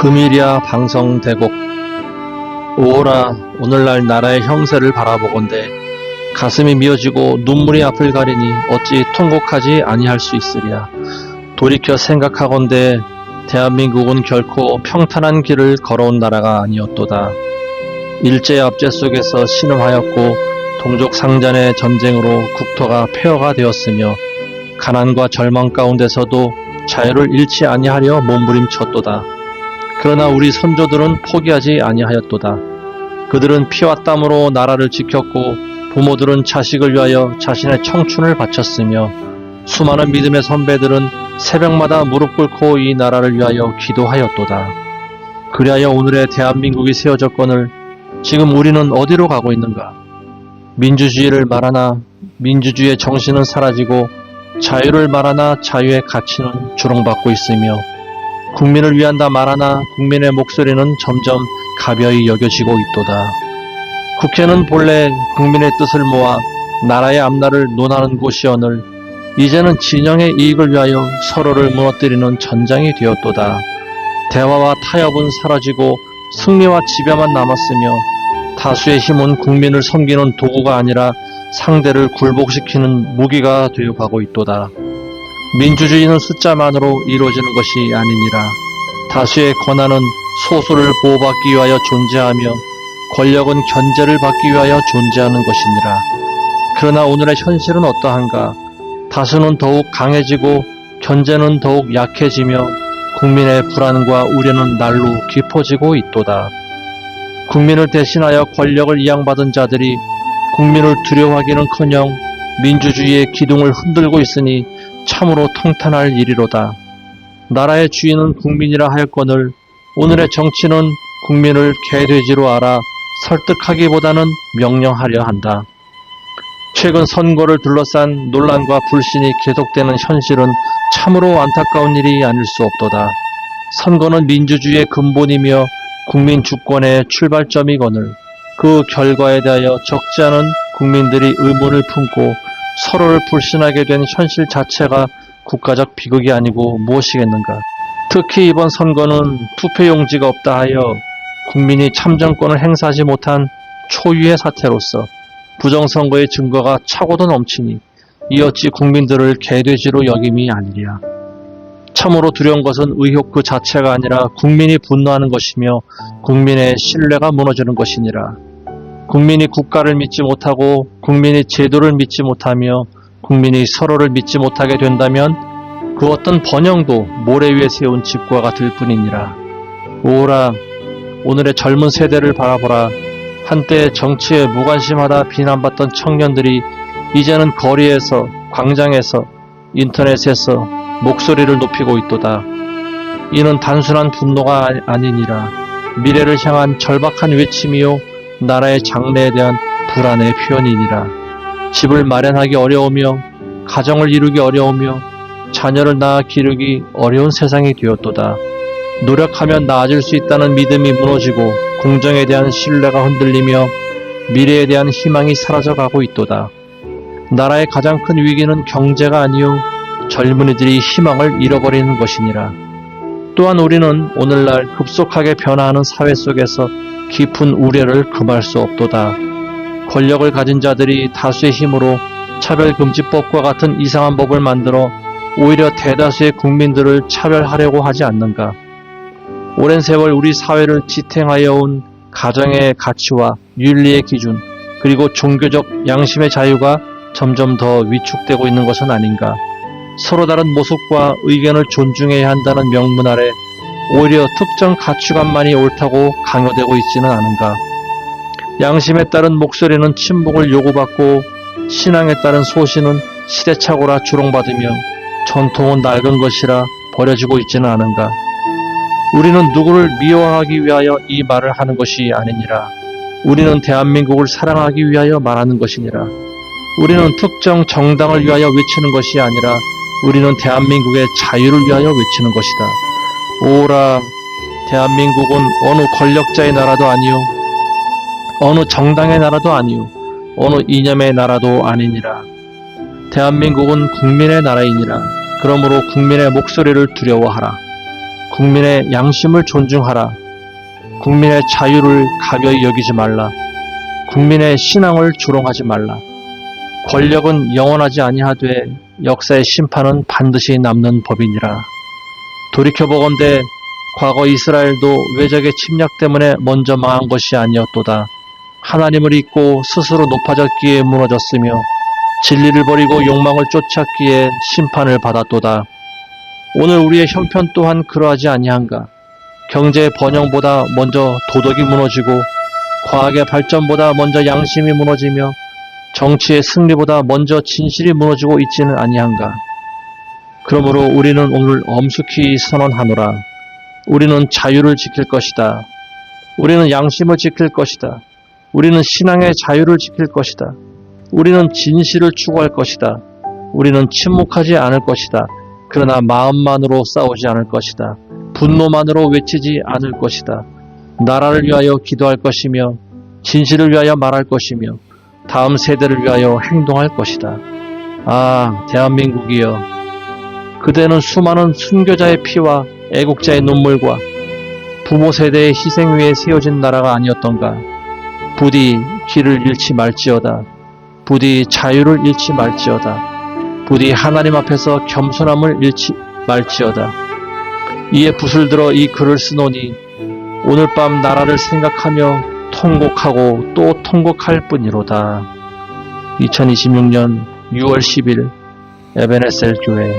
금일이야 방성대곡. 오호라 오늘날 나라의 형세를 바라보건대 가슴이 미어지고 눈물이 앞을 가리니 어찌 통곡하지 아니할 수 있으랴. 돌이켜 생각하건대 대한민국은 결코 평탄한 길을 걸어온 나라가 아니었도다. 일제의 압제 속에서 신음하였고 동족 상잔의 전쟁으로 국토가 폐허가 되었으며 가난과 절망 가운데서도 자유를 잃지 아니하려 몸부림쳤도다. 그러나 우리 선조들은 포기하지 아니하였도다. 그들은 피와 땀으로 나라를 지켰고 부모들은 자식을 위하여 자신의 청춘을 바쳤으며 수많은 믿음의 선배들은 새벽마다 무릎 꿇고 이 나라를 위하여 기도하였도다. 그리하여 오늘의 대한민국이 세워졌거늘 지금 우리는 어디로 가고 있는가? 민주주의를 말하나 민주주의의 정신은 사라지고 자유를 말하나 자유의 가치는 조롱받고 있으며 국민을 위한다 말하나 국민의 목소리는 점점 가벼이 여겨지고 있도다. 국회는 본래 국민의 뜻을 모아 나라의 앞날을 논하는 곳이오늘 이제는 진영의 이익을 위하여 서로를 무너뜨리는 전장이 되었도다. 대화와 타협은 사라지고 승리와 지배만 남았으며 다수의 힘은 국민을 섬기는 도구가 아니라 상대를 굴복시키는 무기가 되어가고 있도다. 민주주의는 숫자만으로 이루어지는 것이 아니니라. 다수의 권한은 소수를 보호받기 위하여 존재하며 권력은 견제를 받기 위하여 존재하는 것이니라. 그러나 오늘의 현실은 어떠한가? 다수는 더욱 강해지고 견제는 더욱 약해지며 국민의 불안과 우려는 날로 깊어지고 있도다. 국민을 대신하여 권력을 이양받은 자들이 국민을 두려워하기는커녕 민주주의의 기둥을 흔들고 있으니 참으로 통탄할 일이로다. 나라의 주인은 국민이라 하였거늘 오늘의 정치는 국민을 개돼지로 알아 설득하기보다는 명령하려 한다. 최근 선거를 둘러싼 논란과 불신이 계속되는 현실은 참으로 안타까운 일이 아닐 수 없도다. 선거는 민주주의의 근본이며 국민 주권의 출발점이거늘 그 결과에 대하여 적지 않은 국민들이 의문을 품고 서로를 불신하게 된 현실 자체가 국가적 비극이 아니고 무엇이겠는가. 특히 이번 선거는 투표용지가 없다 하여 국민이 참정권을 행사하지 못한 초유의 사태로서 부정선거의 증거가 차고도 넘치니 이 어찌 국민들을 개돼지로 여김이 아니랴. 참으로 두려운 것은 의혹 그 자체가 아니라 국민이 분노하는 것이며 국민의 신뢰가 무너지는 것이니라. 국민이 국가를 믿지 못하고 국민이 제도를 믿지 못하며 국민이 서로를 믿지 못하게 된다면 그 어떤 번영도 모래 위에 세운 집과 같을 뿐이니라. 오라 오늘의 젊은 세대를 바라보라. 한때 정치에 무관심하다 비난받던 청년들이 이제는 거리에서 광장에서 인터넷에서 목소리를 높이고 있도다. 이는 단순한 분노가 아니니라. 미래를 향한 절박한 외침이요 나라의 장래에 대한 불안의 표현이니라. 집을 마련하기 어려우며 가정을 이루기 어려우며 자녀를 낳아 기르기 어려운 세상이 되었도다. 노력하면 나아질 수 있다는 믿음이 무너지고 공정에 대한 신뢰가 흔들리며 미래에 대한 희망이 사라져가고 있도다. 나라의 가장 큰 위기는 경제가 아니요 젊은이들이 희망을 잃어버리는 것이니라. 또한 우리는 오늘날 급속하게 변화하는 사회 속에서 깊은 우려를 금할 수 없도다. 권력을 가진 자들이 다수의 힘으로 차별금지법과 같은 이상한 법을 만들어 오히려 대다수의 국민들을 차별하려고 하지 않는가. 오랜 세월 우리 사회를 지탱하여 온 가정의 가치와 윤리의 기준 그리고 종교적 양심의 자유가 점점 더 위축되고 있는 것은 아닌가. 서로 다른 모습과 의견을 존중해야 한다는 명분 아래 오히려 특정 가치관만이 옳다고 강요되고 있지는 않은가. 양심에 따른 목소리는 침묵을 요구받고 신앙에 따른 소신은 시대착오라 조롱받으며 전통은 낡은 것이라 버려지고 있지는 않은가. 우리는 누구를 미워하기 위하여 이 말을 하는 것이 아니니라. 우리는 대한민국을 사랑하기 위하여 말하는 것이니라. 우리는 특정 정당을 위하여 외치는 것이 아니라 우리는 대한민국의 자유를 위하여 외치는 것이다. 오라 대한민국은 어느 권력자의 나라도 아니요 어느 정당의 나라도 아니요 어느 이념의 나라도 아니니라. 대한민국은 국민의 나라이니라. 그러므로 국민의 목소리를 두려워하라. 국민의 양심을 존중하라. 국민의 자유를 가벼이 여기지 말라. 국민의 신앙을 조롱하지 말라. 권력은 영원하지 아니하되 역사의 심판은 반드시 남는 법이니라. 돌이켜보건대 과거 이스라엘도 외적의 침략 때문에 먼저 망한 것이 아니었도다. 하나님을 잊고 스스로 높아졌기에 무너졌으며 진리를 버리고 욕망을 쫓았기에 심판을 받았도다. 오늘 우리의 형편 또한 그러하지 아니한가. 경제의 번영보다 먼저 도덕이 무너지고 과학의 발전보다 먼저 양심이 무너지며 정치의 승리보다 먼저 진실이 무너지고 있지는 아니한가. 그러므로 우리는 오늘 엄숙히 선언하노라. 우리는 자유를 지킬 것이다. 우리는 양심을 지킬 것이다. 우리는 신앙의 자유를 지킬 것이다. 우리는 진실을 추구할 것이다. 우리는 침묵하지 않을 것이다. 그러나 마음만으로 싸우지 않을 것이다. 분노만으로 외치지 않을 것이다. 나라를 위하여 기도할 것이며 진실을 위하여 말할 것이며 다음 세대를 위하여 행동할 것이다. 아, 대한민국이여. 그대는 수많은 순교자의 피와 애국자의 눈물과 부모 세대의 희생 위에 세워진 나라가 아니었던가. 부디 길을 잃지 말지어다. 부디 자유를 잃지 말지어다. 부디 하나님 앞에서 겸손함을 잃지 말지어다. 이에 붓을 들어 이 글을 쓰노니 오늘 밤 나라를 생각하며 통곡하고 또 통곡할 뿐이로다. 2026년 6월 10일 에베네셀 교회.